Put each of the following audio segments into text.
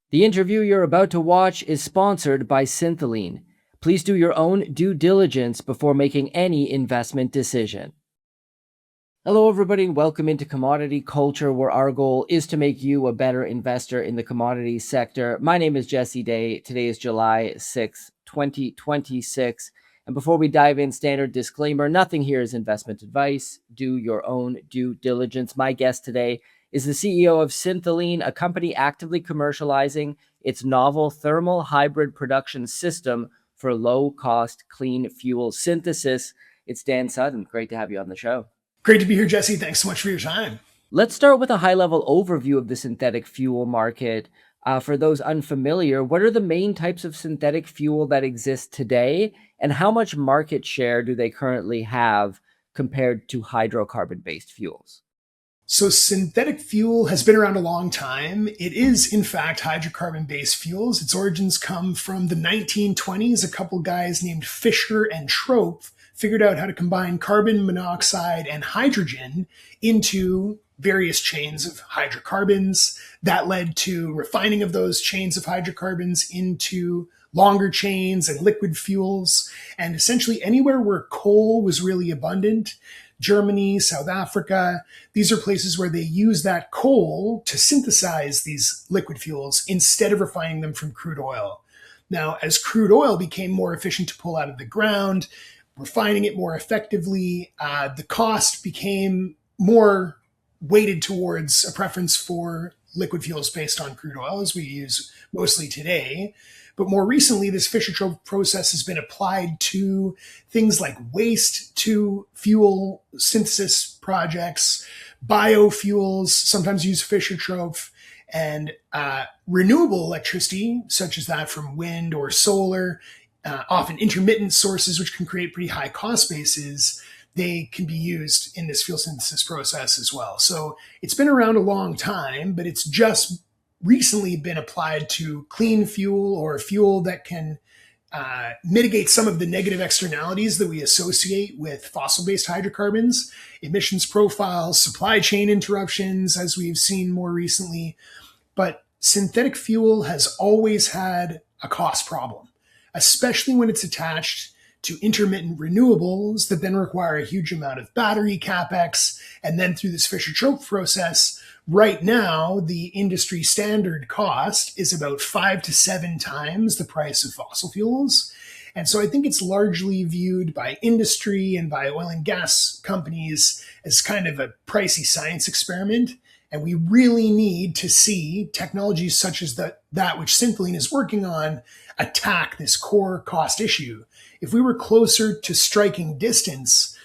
The interview you're about to watch is sponsored by Syntholene. Please do your own due diligence before making any investment decision. Hello, everybody, and welcome into Commodity Culture, where our goal is to make you a better investor in the commodities sector. My name is Jesse Day. Today is July 6th, 2026. And before we dive in, standard disclaimer, nothing here is investment advice. Do your own due diligence. My guest today is the CEO of Syntholene, a company actively commercializing its novel thermal hybrid production system for low-cost clean fuel synthesis. It's Dan Sutton. Great to have you on the show. Great to be here, Jesse. Thanks so much for your time. Let's start with a high-level overview of the synthetic fuel market. For those unfamiliar, what are the main types of synthetic fuel that exist today, and how much market share do they currently have compared to hydrocarbon-based fuels? So synthetic fuel has been around a long time. It is, in fact, hydrocarbon-based fuels. Its origins come from the 1920s. A couple guys named Fisher and Trope figured out how to combine carbon monoxide and hydrogen into various chains of hydrocarbons. That led to refining of those chains of hydrocarbons into longer chains and liquid fuels. And essentially anywhere where coal was really abundant, Germany, South Africa, these are places where they use that coal to synthesize these liquid fuels instead of refining them from crude oil. Now, as crude oil became more efficient to pull out of the ground, refining it more effectively, the cost became more weighted towards a preference for liquid fuels based on crude oil, as we use mostly today. But more recently, this Fischer-Tropsch process has been applied to things like waste to fuel synthesis projects, biofuels, sometimes use Fischer-Tropsch, and renewable electricity, such as that from wind or solar, often intermittent sources, which can create pretty high cost bases. They can be used in this fuel synthesis process as well. So it's been around a long time, but it's just recently been applied to clean fuel or fuel that can mitigate some of the negative externalities that we associate with fossil-based hydrocarbons, emissions profiles, supply chain interruptions, as we've seen more recently. But synthetic fuel has always had a cost problem, especially when it's attached to intermittent renewables that then require a huge amount of battery capex. And then through this Fischer-Tropsch process, right now, the industry standard cost is about 5 to 7 times the price of fossil fuels. And so I think it's largely viewed by industry and by oil and gas companies as kind of a pricey science experiment. And we really need to see technologies such as that which Syntholene is working on attack this core cost issue. If we were closer to striking distance,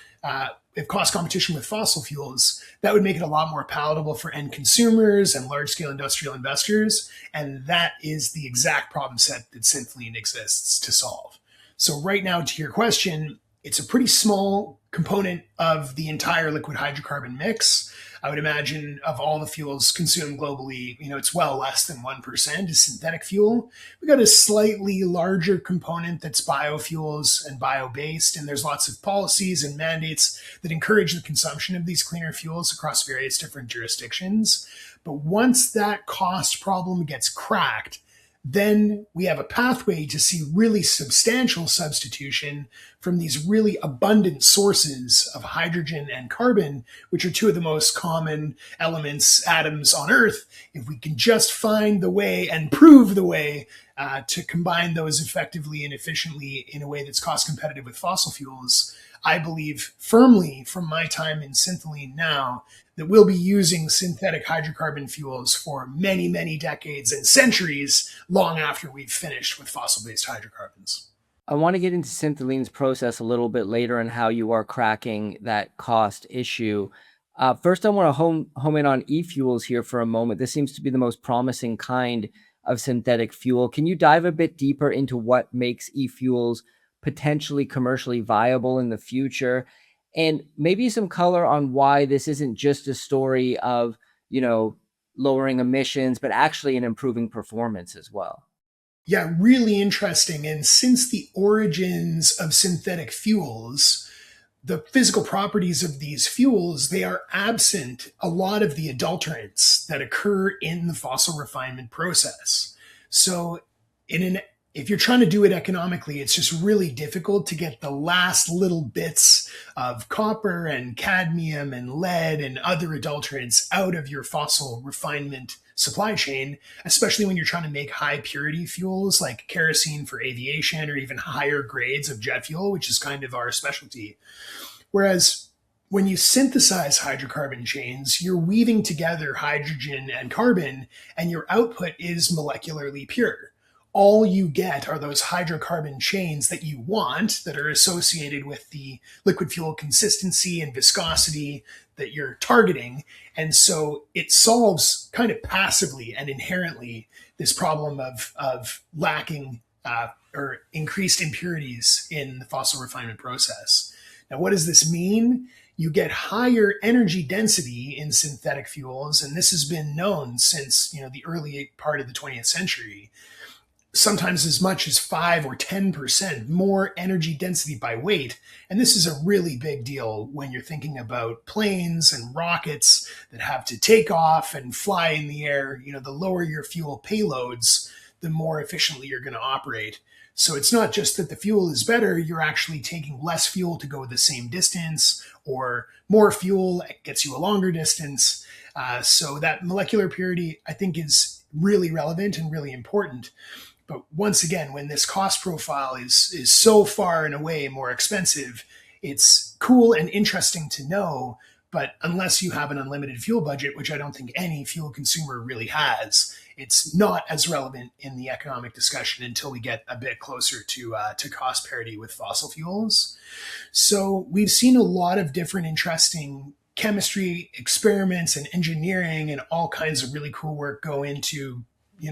if cost competition with fossil fuels, that would make it a lot more palatable for end consumers and large-scale industrial investors. And that is the exact problem set that Syntholene exists to solve. So right now, to your question, it's a pretty small component of the entire liquid hydrocarbon mix. I would imagine of all the fuels consumed globally, it's well less than 1% is synthetic fuel. We got a slightly larger component that's biofuels and bio-based, and there's lots of policies and mandates that encourage the consumption of these cleaner fuels across various different jurisdictions. But once that cost problem gets cracked, then we have a pathway to see really substantial substitution from these really abundant sources of hydrogen and carbon, which are two of the most common elements, atoms on Earth. If we can just find the way and prove the way to combine those effectively and efficiently in a way that's cost competitive with fossil fuels, I believe firmly from my time in Syntholene now that we'll be using synthetic hydrocarbon fuels for many, many decades and centuries long after we've finished with fossil-based hydrocarbons. I want to get into Syntholene's process a little bit later and how you are cracking that cost issue. First, I want to home in on e-fuels here for a moment. This seems to be the most promising kind of synthetic fuel. Can you dive a bit deeper into what makes e-fuels potentially commercially viable in the future? And maybe some color on why this isn't just a story of, lowering emissions, but actually an improving performance as well. Yeah, really interesting. And since the origins of synthetic fuels, the physical properties of these fuels, they are absent a lot of the adulterants that occur in the fossil refinement process. So in an if you're trying to do it economically, it's just really difficult to get the last little bits of copper and cadmium and lead and other adulterants out of your fossil refinement supply chain, especially when you're trying to make high purity fuels like kerosene for aviation or even higher grades of jet fuel, which is kind of our specialty. Whereas when you synthesize hydrocarbon chains, you're weaving together hydrogen and carbon, and your output is molecularly pure. All you get are those hydrocarbon chains that you want, that are associated with the liquid fuel consistency and viscosity that you're targeting. And so it solves kind of passively and inherently this problem of lacking or increased impurities in the fossil refinement process. Now, what does this mean? You get higher energy density in synthetic fuels, and this has been known since the early part of the 20th century. Sometimes as much as 5 or 10% more energy density by weight. And this is a really big deal when you're thinking about planes and rockets that have to take off and fly in the air. The lower your fuel payloads, the more efficiently you're going to operate. So it's not just that the fuel is better, you're actually taking less fuel to go the same distance, or more fuel gets you a longer distance. So that molecular purity, I think, is really relevant and really important. But once again, when this cost profile is so far and away more expensive, it's cool and interesting to know. But unless you have an unlimited fuel budget, which I don't think any fuel consumer really has, it's not as relevant in the economic discussion until we get a bit closer to cost parity with fossil fuels. So we've seen a lot of different interesting chemistry experiments and engineering and all kinds of really cool work go into,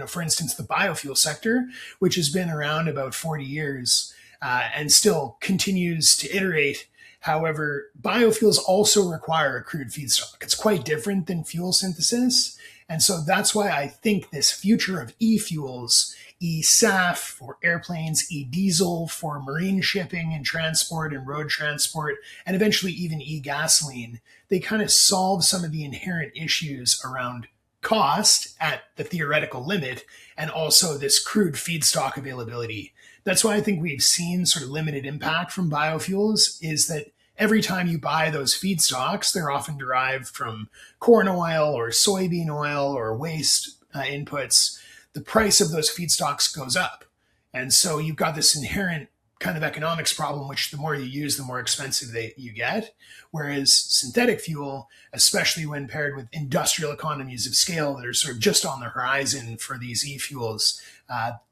for instance, the biofuel sector, which has been around about 40 years and still continues to iterate. However, biofuels also require a crude feedstock. It's quite different than fuel synthesis. And so that's why I think this future of e-fuels, ESAF for airplanes, e-diesel for marine shipping and transport and road transport, and eventually even e-gasoline, they kind of solve some of the inherent issues around cost at the theoretical limit, and also this crude feedstock availability. That's why I think we've seen sort of limited impact from biofuels, is that every time you buy those feedstocks, they're often derived from corn oil or soybean oil or waste inputs. The price of those feedstocks goes up. And so you've got this inherent kind of economics problem, which the more you use, the more expensive you get. Whereas synthetic fuel, especially when paired with industrial economies of scale that are sort of just on the horizon for these e-fuels,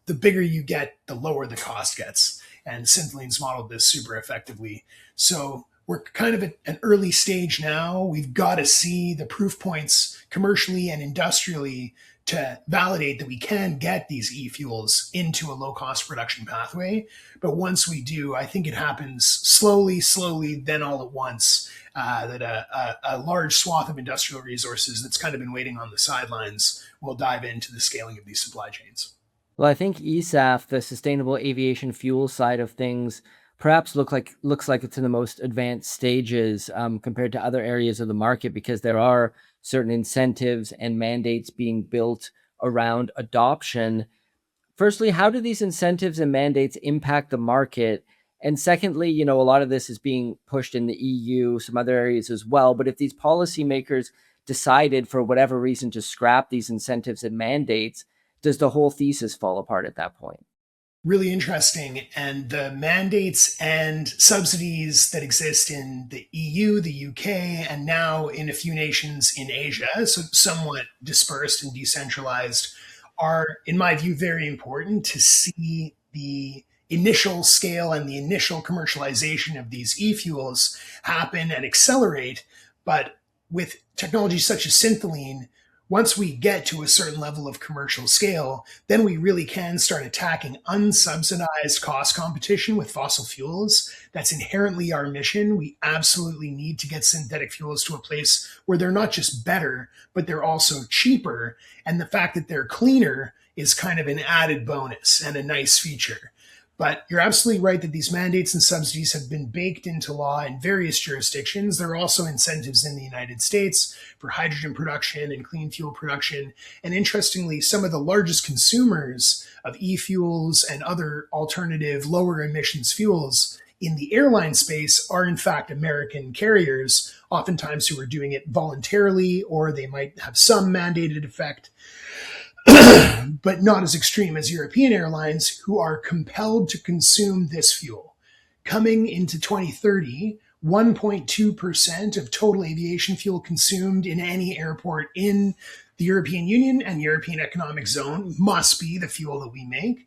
the bigger you get, the lower the cost gets. And Syntholene's modeled this super effectively. So we're kind of at an early stage now. We've got to see the proof points commercially and industrially to validate that we can get these e-fuels into a low-cost production pathway. But once we do, I think it happens slowly, then all at once, that a large swath of industrial resources that's kind of been waiting on the sidelines will dive into the scaling of these supply chains. Well, I think ESAF, the sustainable aviation fuel side of things, perhaps looks like it's in the most advanced stages compared to other areas of the market, because there are certain incentives and mandates being built around adoption. Firstly, how do these incentives and mandates impact the market? And secondly, a lot of this is being pushed in the EU, some other areas as well. But if these policymakers decided for whatever reason to scrap these incentives and mandates, does the whole thesis fall apart at that point? Really interesting. And the mandates and subsidies that exist in the EU, the UK, and now in a few nations in Asia, so somewhat dispersed and decentralized, are, in my view, very important to see the initial scale and the initial commercialization of these e-fuels happen and accelerate. But with technology such as Syntholene, once we get to a certain level of commercial scale, then we really can start attacking unsubsidized cost competition with fossil fuels. That's inherently our mission. We absolutely need to get synthetic fuels to a place where they're not just better, but they're also cheaper. And the fact that they're cleaner is kind of an added bonus and a nice feature. But you're absolutely right that these mandates and subsidies have been baked into law in various jurisdictions. There are also incentives in the United States for hydrogen production and clean fuel production. And interestingly, some of the largest consumers of e-fuels and other alternative lower emissions fuels in the airline space are in fact American carriers, oftentimes who are doing it voluntarily, or they might have some mandated effect, but not as extreme as European airlines who are compelled to consume this fuel. Coming into 2030, 1.2% of total aviation fuel consumed in any airport in the European Union and European Economic Zone must be the fuel that we make.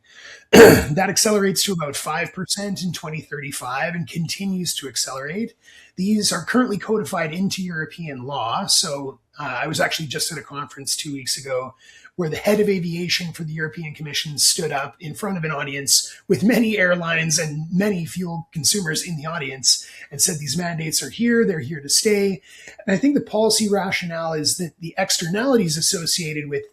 That accelerates to about 5% in 2035 and continues to accelerate. These are currently codified into European law. So I was actually just at a conference 2 weeks ago where the head of aviation for the European Commission stood up in front of an audience with many airlines and many fuel consumers in the audience and said these mandates are here, they're here to stay. And I think the policy rationale is that the externalities associated with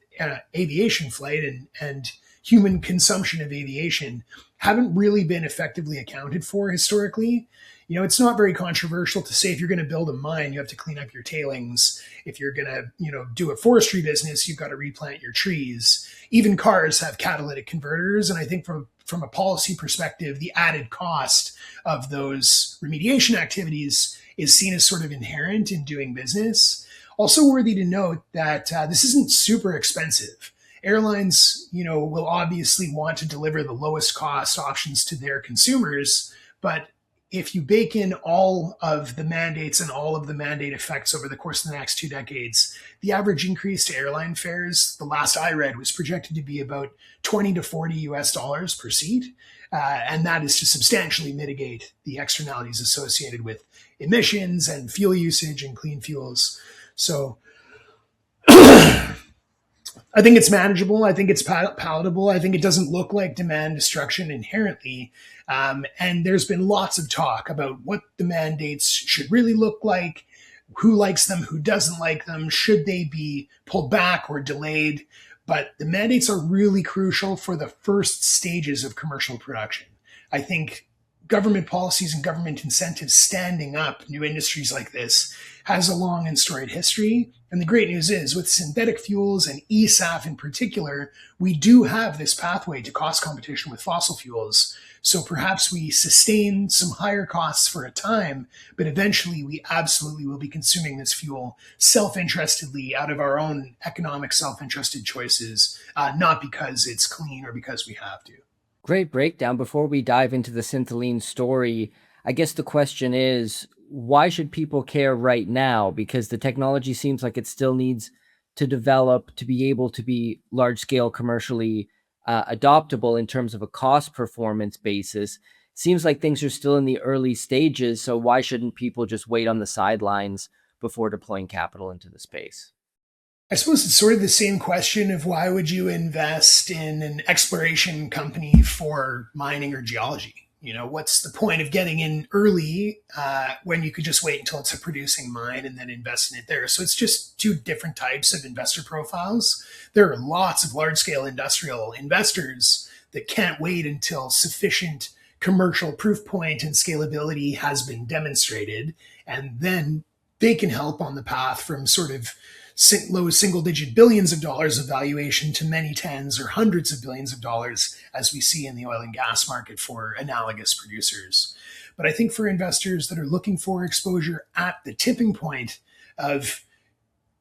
aviation flight and human consumption of aviation haven't really been effectively accounted for historically. You know, it's not very controversial to say if you're going to build a mine, you have to clean up your tailings. If you're going to, do a forestry business, you've got to replant your trees. Even cars have catalytic converters. And I think from a policy perspective, the added cost of those remediation activities is seen as sort of inherent in doing business. Also worthy to note that this isn't super expensive. Airlines, will obviously want to deliver the lowest cost options to their consumers, but if you bake in all of the mandates and all of the mandate effects over the course of the next 2 decades, the average increase to airline fares, the last I read, was projected to be about 20 to 40 US dollars per seat. And that is to substantially mitigate the externalities associated with emissions and fuel usage and clean fuels. So I think it's manageable. I think it's palatable. I think it doesn't look like demand destruction inherently. And there's been lots of talk about what the mandates should really look like, who likes them, who doesn't like them, should they be pulled back or delayed. But the mandates are really crucial for the first stages of commercial production. I think government policies and government incentives standing up new industries like this has a long and storied history. And the great news is with synthetic fuels and ESAF in particular, we do have this pathway to cost competition with fossil fuels. So perhaps we sustain some higher costs for a time, but eventually we absolutely will be consuming this fuel self-interestedly out of our own economic self-interested choices, not because it's clean or because we have to. Great breakdown. Before we dive into the Syntholene story, I guess the question is, why should people care right now? Because the technology seems like it still needs to develop to be able to be large-scale commercially adoptable in terms of a cost performance basis. Seems like things are still in the early stages, so why shouldn't people just wait on the sidelines before deploying capital into the space? I suppose it's sort of the same question of why would you invest in an exploration company for mining or geology? What's the point of getting in early when you could just wait until it's a producing mine and then invest in it there? So it's just two different types of investor profiles. There are lots of large-scale industrial investors that can't wait until sufficient commercial proof point and scalability has been demonstrated, and then they can help on the path from sort of low single-digit billions of dollars of valuation to many tens or hundreds of billions of dollars, as we see in the oil and gas market for analogous producers. But I think for investors that are looking for exposure at the tipping point of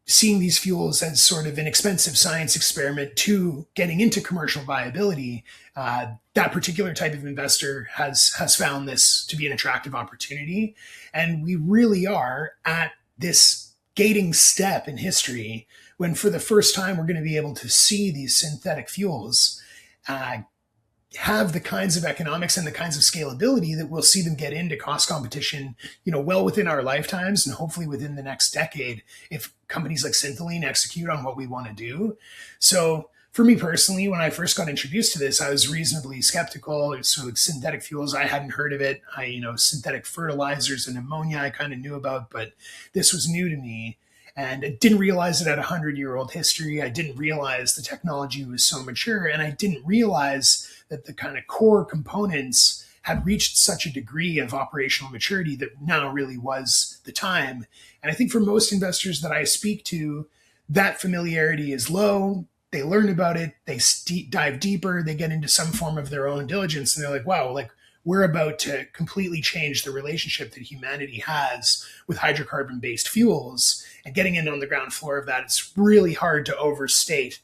seeing these fuels as sort of an expensive science experiment to getting into commercial viability, that particular type of investor has found this to be an attractive opportunity. And we really are at this gating step in history when for the first time we're going to be able to see these synthetic fuels have the kinds of economics and the kinds of scalability that we'll see them get into cost competition, well within our lifetimes and hopefully within the next decade if companies like Syntholene execute on what we want to do. So for me personally, when I first got introduced to this, I was reasonably skeptical. So synthetic fuels, I hadn't heard of it. Synthetic fertilizers and ammonia I kind of knew about, but this was new to me. And I didn't realize it had a 100-year-old history. I didn't realize the technology was so mature. And I didn't realize that the kind of core components had reached such a degree of operational maturity that now really was the time. And I think for most investors that I speak to, that familiarity is low. They learn about it, they dive deeper, they get into some form of their own diligence, and they're like, wow, like we're about to completely change the relationship that humanity has with hydrocarbon-based fuels. And getting in on the ground floor of that, it's really hard to overstate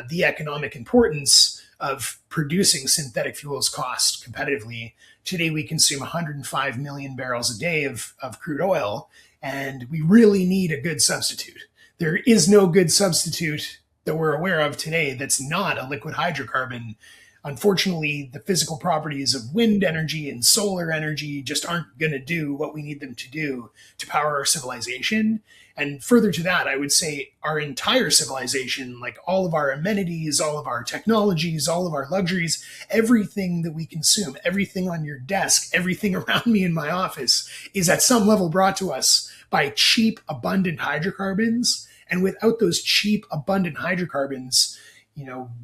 the economic importance of producing synthetic fuels cost competitively. Today, we consume 105 million barrels a day of crude oil, and we really need a good substitute. There is no good substitute that we're aware of today that's not a liquid hydrocarbon. Unfortunately, the physical properties of wind energy and solar energy just aren't going to do what we need them to do to power our civilization. And further to that, I would say our entire civilization, like all of our amenities, all of our technologies, all of our luxuries, everything that we consume, everything on your desk, everything around me in my office is at some level brought to us by cheap, abundant hydrocarbons. And without those cheap, abundant hydrocarbons,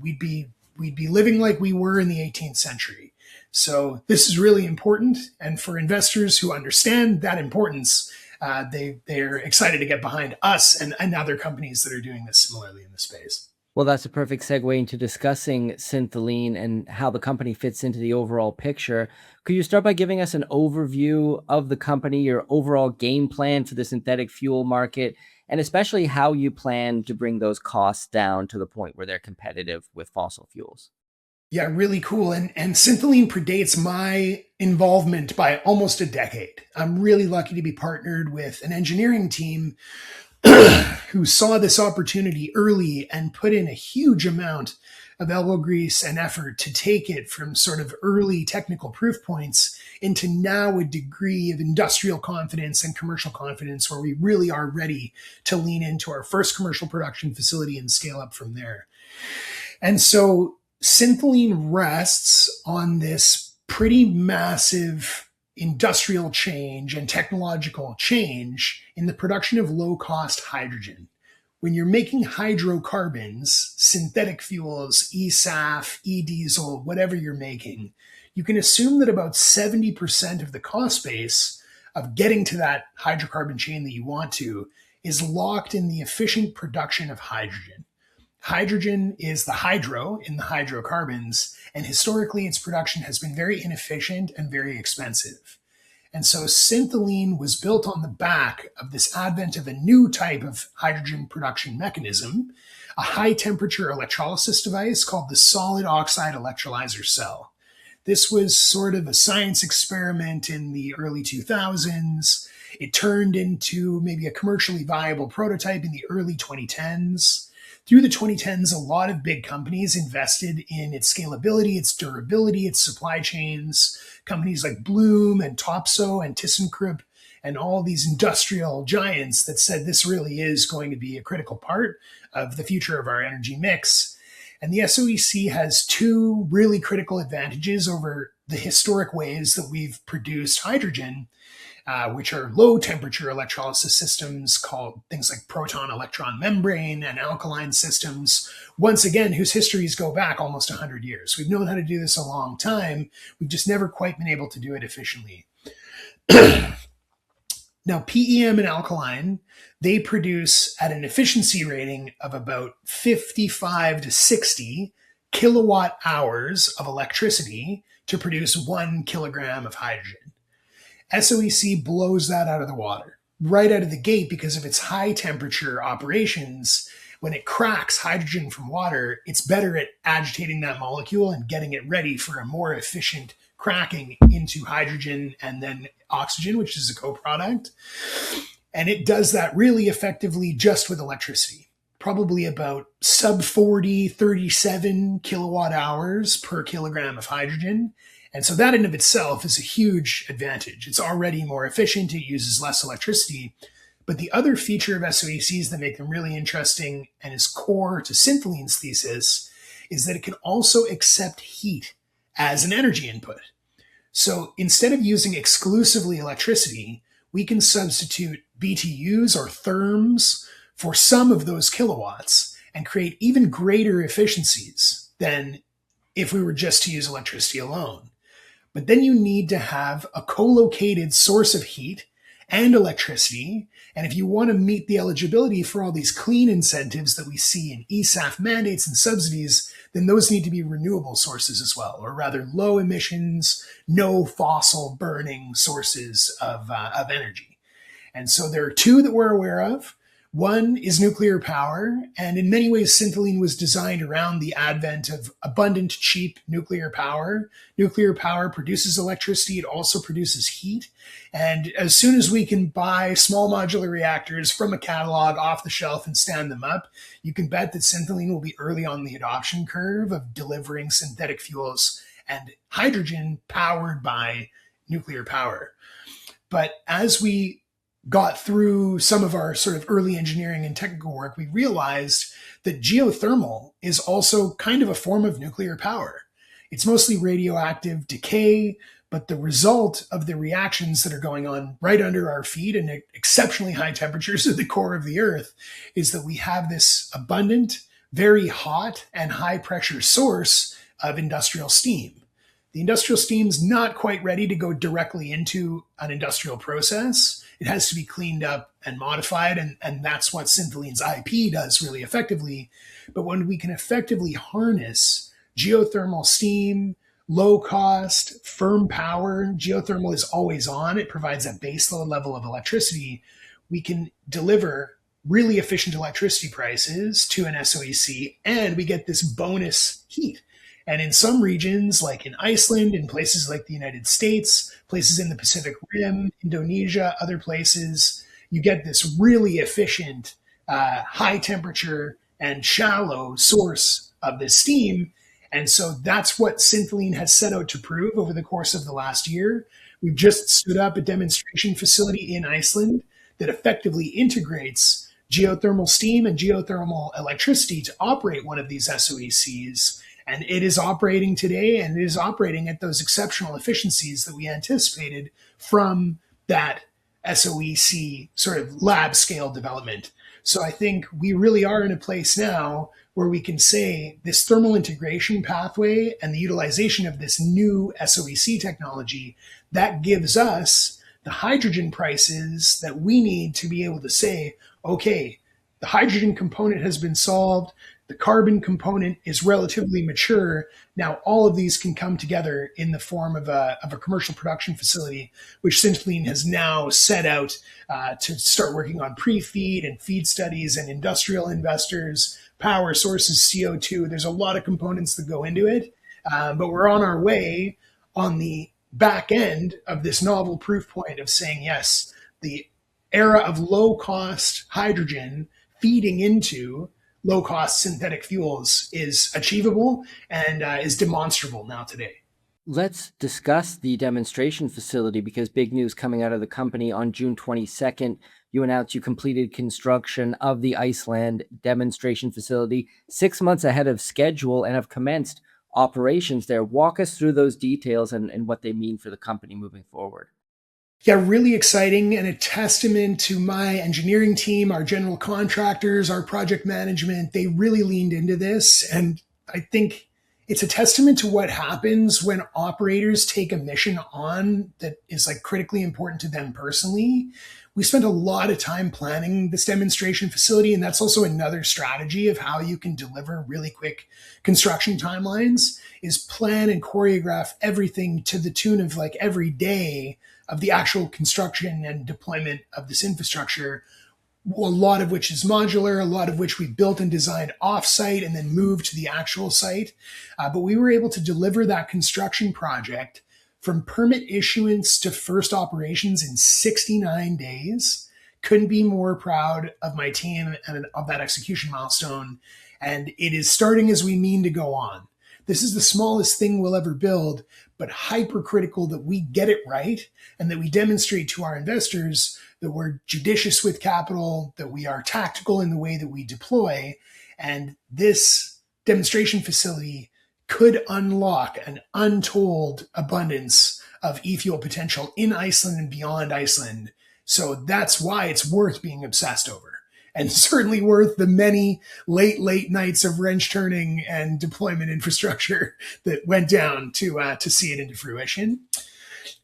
we'd be living like we were in the 18th century. So this is really important. And for investors who understand that importance, they're excited to get behind us and other companies that are doing this similarly in the space. Well, that's a perfect segue into discussing Syntholene and how the company fits into the overall picture. Could you start by giving us an overview of the company, your overall game plan for the synthetic fuel market, and especially how you plan to bring those costs down to the point where they're competitive with fossil fuels? Yeah, really cool. And Syntholene predates my involvement by almost a decade. I'm really lucky to be partnered with an engineering team who saw this opportunity early and put in a huge amount of elbow grease and effort to take it from sort of early technical proof points into now a degree of industrial confidence and commercial confidence where we really are ready to lean into our first commercial production facility and scale up from there. And so Syntholene rests on this pretty massive industrial change and technological change in the production of low-cost hydrogen. When you're making hydrocarbons, synthetic fuels, ESAF, e-diesel, whatever you're making, you can assume that about 70% of the cost base of getting to that hydrocarbon chain that you want to is locked in the efficient production of hydrogen. Hydrogen is the hydro in the hydrocarbons, and historically its production has been very inefficient and very expensive. And so Syntholene was built on the back of this advent of a new type of hydrogen production mechanism, a high temperature electrolysis device called the solid oxide electrolyzer cell. This was sort of a science experiment in the early 2000s. It turned into maybe a commercially viable prototype in the early 2010s. Through the 2010s, a lot of big companies invested in its scalability, its durability, its supply chains. Companies like Bloom and Topsoe and ThyssenKrupp and all these industrial giants that said this really is going to be a critical part of the future of our energy mix. And the SOEC has two really critical advantages over the historic ways that we've produced hydrogen, which are low temperature electrolysis systems called things like proton-electron membrane and alkaline systems, once again, whose histories go back almost 100 years. We've known how to do this a long time. We've just never quite been able to do it efficiently. Now, PEM and alkaline, they produce at an efficiency rating of about 55 to 60 kilowatt hours of electricity to produce 1 kilogram of hydrogen. SOEC blows that out of the water right out of the gate because of its high temperature operations. When it cracks hydrogen from water, it's better at agitating that molecule and getting it ready for a more efficient cracking into hydrogen and then oxygen, which is a co-product. And it does that really effectively just with electricity, probably about sub 40, 37 kilowatt hours per kilogram of hydrogen. And so that in of itself is a huge advantage. It's already more efficient. It uses less electricity. But the other feature of SOECs that make them really interesting and is core to Syntholene's thesis is that it can also accept heat as an energy input. So instead of using exclusively electricity, we can substitute BTUs or therms for some of those kilowatts and create even greater efficiencies than if we were just to use electricity alone. But then you need to have a co-located source of heat and electricity. And if you want to meet the eligibility for all these clean incentives that we see in ESAF mandates and subsidies, then those need to be renewable sources as well, or rather low emissions, no fossil burning sources of energy. And so there are two that we're aware of. One is nuclear power, and in many ways, Syntholene was designed around the advent of abundant, cheap nuclear power. Nuclear power produces electricity. It also produces heat. And as soon as we can buy small modular reactors from a catalog off the shelf and stand them up, you can bet that Syntholene will be early on the adoption curve of delivering synthetic fuels and hydrogen powered by nuclear power. But as we got through some of our sort of early engineering and technical work, we realized that geothermal is also kind of a form of nuclear power. It's mostly radioactive decay, but the result of the reactions that are going on right under our feet and at exceptionally high temperatures at the core of the Earth is that we have this abundant, very hot and high pressure source of industrial steam. The industrial steam is not quite ready to go directly into an industrial process. It has to be cleaned up and modified, and that's what Syntholene's IP does really effectively. But when we can effectively harness geothermal steam, low cost, firm power, geothermal is always on. It provides a baseload level of electricity. We can deliver really efficient electricity prices to an SOEC, and we get this bonus heat. And in some regions, like in Iceland, in places like the United States, places in the Pacific Rim, Indonesia, other places, you get this really efficient, high temperature and shallow source of this steam. And so that's what Syntholene has set out to prove over the course of the last year. We've just stood up a demonstration facility in Iceland that effectively integrates geothermal steam and geothermal electricity to operate one of these SOECs. And it is operating today, and it is operating at those exceptional efficiencies that we anticipated from that SOEC sort of lab scale development. So I think we really are in a place now where we can say this thermal integration pathway and the utilization of this new SOEC technology, that gives us the hydrogen prices that we need to be able to say, okay, the hydrogen component has been solved. The carbon component is relatively mature. Now all of these can come together in the form of a commercial production facility, which Syntholene has now set out to start working on pre-feed and feed studies and industrial investors, power sources, CO2. There's a lot of components that go into it, but we're on our way on the back end of this novel proof point of saying, yes, the era of low-cost hydrogen feeding into low-cost synthetic fuels is achievable and is demonstrable now today. Let's discuss the demonstration facility, because big news coming out of the company on June 22nd. You announced you completed construction of the Iceland demonstration facility 6 months ahead of schedule and have commenced operations there. Walk us through those details and what they mean for the company moving forward. Yeah, really exciting, and a testament to my engineering team, our general contractors, our project management. They really leaned into this. And I think it's a testament to what happens when operators take a mission on that is like critically important to them personally. We spent a lot of time planning this demonstration facility, and that's also another strategy of how you can deliver really quick construction timelines is plan and choreograph everything to the tune of like every day of the actual construction and deployment of this infrastructure, a lot of which is modular, a lot of which we built and designed off-site and then moved to the actual site. But we were able to deliver that construction project from permit issuance to first operations in 69 days. Couldn't be more proud of my team and of that execution milestone. And it is starting as we mean to go on. This is the smallest thing we'll ever build, but hypercritical that we get it right and that we demonstrate to our investors that we're judicious with capital, that we are tactical in the way that we deploy. And this demonstration facility could unlock an untold abundance of e-fuel potential in Iceland and beyond Iceland. So that's why it's worth being obsessed over. and certainly worth the many late nights of wrench turning and deployment infrastructure that went down to see it into fruition.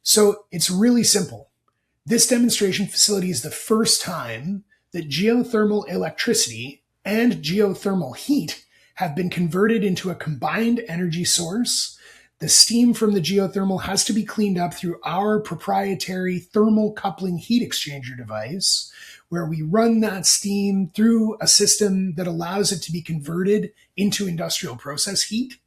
So it's really simple. This demonstration facility is the first time that geothermal electricity and geothermal heat have been converted into a combined energy source. The steam from the geothermal has to be cleaned up through our proprietary thermal coupling heat exchanger device, where we run that steam through a system that allows it to be converted into industrial process heat.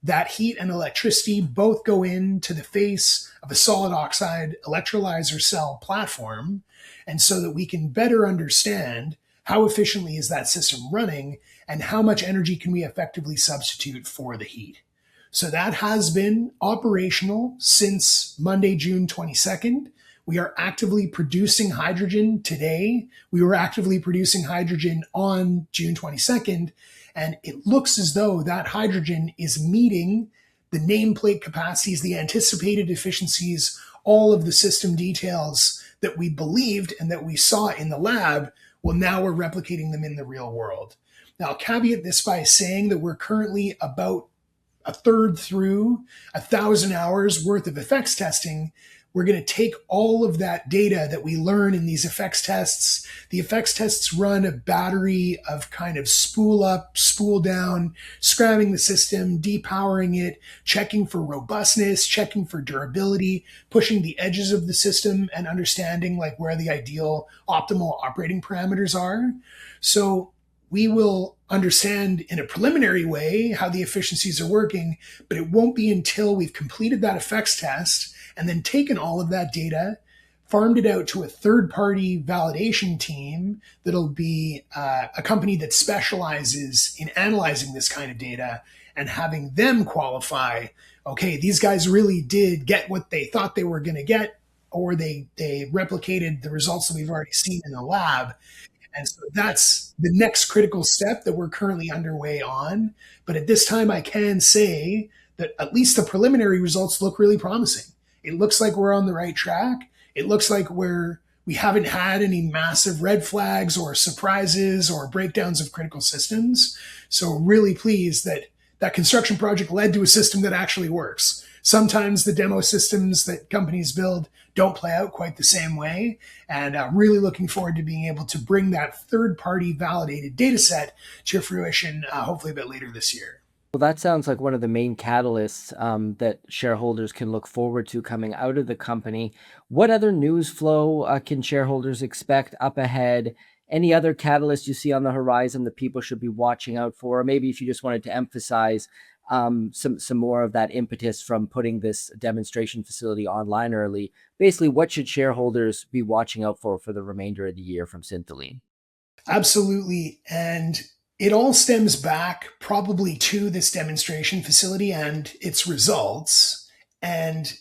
That heat and electricity both go into the face of a solid oxide electrolyzer cell platform. And so that we can better understand how efficiently is that system running and how much energy can we effectively substitute for the heat. So that has been operational since Monday, June 22nd. We are actively producing hydrogen today. We were actively producing hydrogen on June 22nd. And it looks as though that hydrogen is meeting the nameplate capacities, the anticipated efficiencies, all of the system details that we believed and that we saw in the lab. Well, now we're replicating them in the real world. Now, I'll caveat this by saying that we're currently about a third through 1,000 hours worth of effects testing. We're going to take all of that data that we learn in these effects tests. The effects tests run a battery of kind of spool up, spool down, scrubbing the system, depowering it, checking for robustness, checking for durability, pushing the edges of the system and understanding like where the ideal optimal operating parameters are. So we will understand in a preliminary way how the efficiencies are working, but it won't be until we've completed that effects test and then taken all of that data, farmed it out to a third-party validation team that'll be a company that specializes in analyzing this kind of data and having them qualify, okay, these guys really did get what they thought they were going to get, or they replicated the results that we've already seen in the lab. And so that's the next critical step that we're currently underway on. But at this time, I can say that at least the preliminary results look really promising. It looks like we're on the right track. It looks like we haven't had any massive red flags or surprises or breakdowns of critical systems. So really pleased that that construction project led to a system that actually works. Sometimes the demo systems that companies build don't play out quite the same way. And really looking forward to being able to bring that third-party validated data set to fruition, hopefully a bit later this year. Well, that sounds like one of the main catalysts that shareholders can look forward to coming out of the company. What other news flow can shareholders expect up ahead? Any other catalysts you see on the horizon that people should be watching out for? Or maybe if you just wanted to emphasize some more of that impetus from putting this demonstration facility online early. Basically, what should shareholders be watching out for the remainder of the year from Syntholene? Absolutely. And it all stems back probably to this demonstration facility and its results. And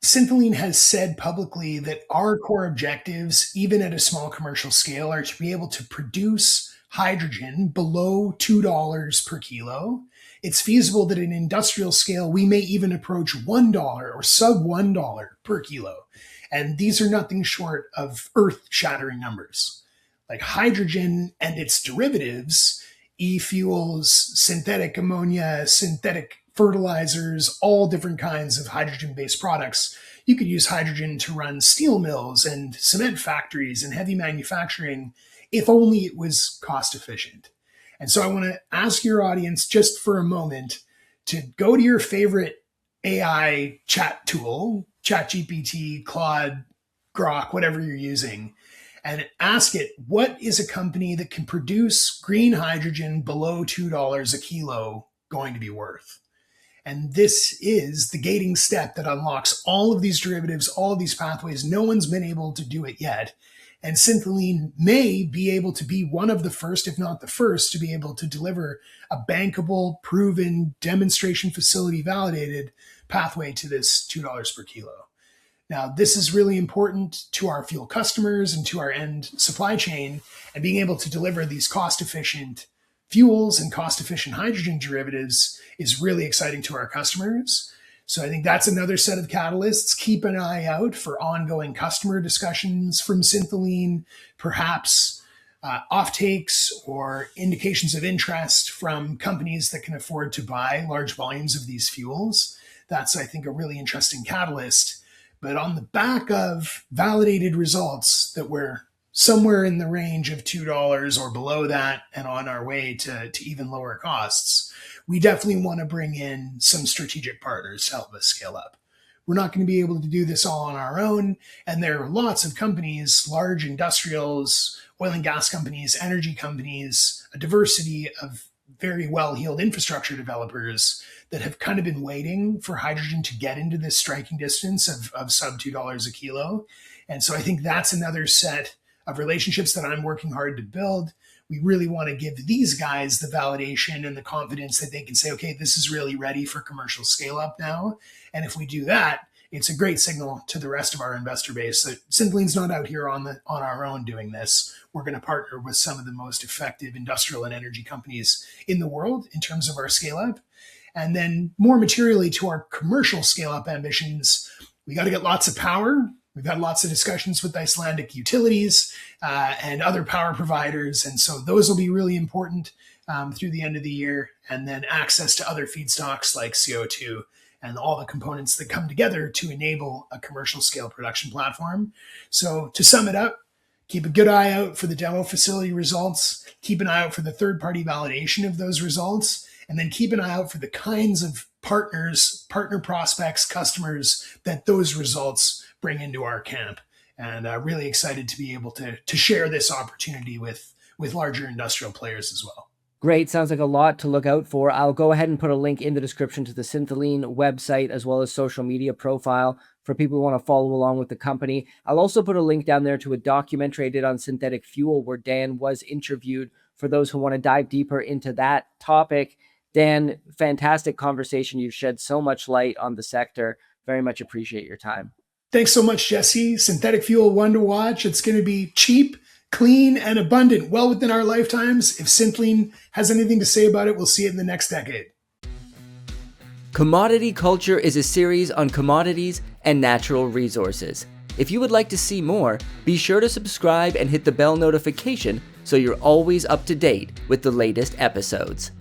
Syntholene has said publicly that our core objectives, even at a small commercial scale, are to be able to produce hydrogen below $2 per kilo. It's feasible that at an industrial scale, we may even approach $1 or sub $1 per kilo. And these are nothing short of earth-shattering numbers. Like hydrogen and its derivatives, e-fuels, synthetic ammonia, synthetic fertilizers, all different kinds of hydrogen-based products. You could use hydrogen to run steel mills and cement factories and heavy manufacturing if only it was cost efficient. And so I want to ask your audience just for a moment to go to your favorite AI chat tool, ChatGPT, Claude, Grok, whatever you're using, and ask it, what is a company that can produce green hydrogen below $2 a kilo going to be worth? And this is the gating step that unlocks all of these derivatives, all of these pathways. No one's been able to do it yet. And Syntholene may be able to be one of the first, if not the first, to be able to deliver a bankable, proven, demonstration facility validated pathway to this $2 per kilo. Now, this is really important to our fuel customers and to our end supply chain, and being able to deliver these cost-efficient fuels and cost-efficient hydrogen derivatives is really exciting to our customers. So I think that's another set of catalysts. Keep an eye out for ongoing customer discussions from Syntholene, perhaps offtakes or indications of interest from companies that can afford to buy large volumes of these fuels. That's, I think, a really interesting catalyst. But on the back of validated results that were somewhere in the range of $2 or below that and on our way to even lower costs, we definitely want to bring in some strategic partners to help us scale up. We're not going to be able to do this all on our own. And there are lots of companies, large industrials, oil and gas companies, energy companies, a diversity of very well-heeled infrastructure developers that have kind of been waiting for hydrogen to get into this striking distance of sub $2 a kilo. And so I think that's another set of relationships that I'm working hard to build. We really want to give these guys the validation and the confidence that they can say, okay, this is really ready for commercial scale up now. And if we do that, it's a great signal to the rest of our investor base that Syntholene's not out here on our own doing this. We're going to partner with some of the most effective industrial and energy companies in the world in terms of our scale up. And then more materially to our commercial scale up ambitions, we got to get lots of power. We've had lots of discussions with Icelandic utilities and other power providers. And so those will be really important through the end of the year. And then access to other feedstocks like CO2 and all the components that come together to enable a commercial scale production platform. So to sum it up, keep a good eye out for the demo facility results, keep an eye out for the third-party validation of those results, and then keep an eye out for the kinds of partners, partner prospects, customers that those results bring into our camp. And really excited to be able to share this opportunity with larger industrial players as well. Great. Sounds like a lot to look out for. I'll go ahead and put a link in the description to the Syntholene website as well as social media profile for people who want to follow along with the company. I'll also put a link down there to a documentary I did on synthetic fuel where Dan was interviewed for those who want to dive deeper into that topic. Dan, fantastic conversation. You've shed so much light on the sector. Very much appreciate your time. Thanks so much, Jesse. Synthetic fuel, one to watch. It's going to be cheap, clean, and abundant, well within our lifetimes. If Syntholene has anything to say about it, we'll see it in the next decade. Commodity Culture is a series on commodities and natural resources. If you would like to see more, be sure to subscribe and hit the bell notification so you're always up to date with the latest episodes.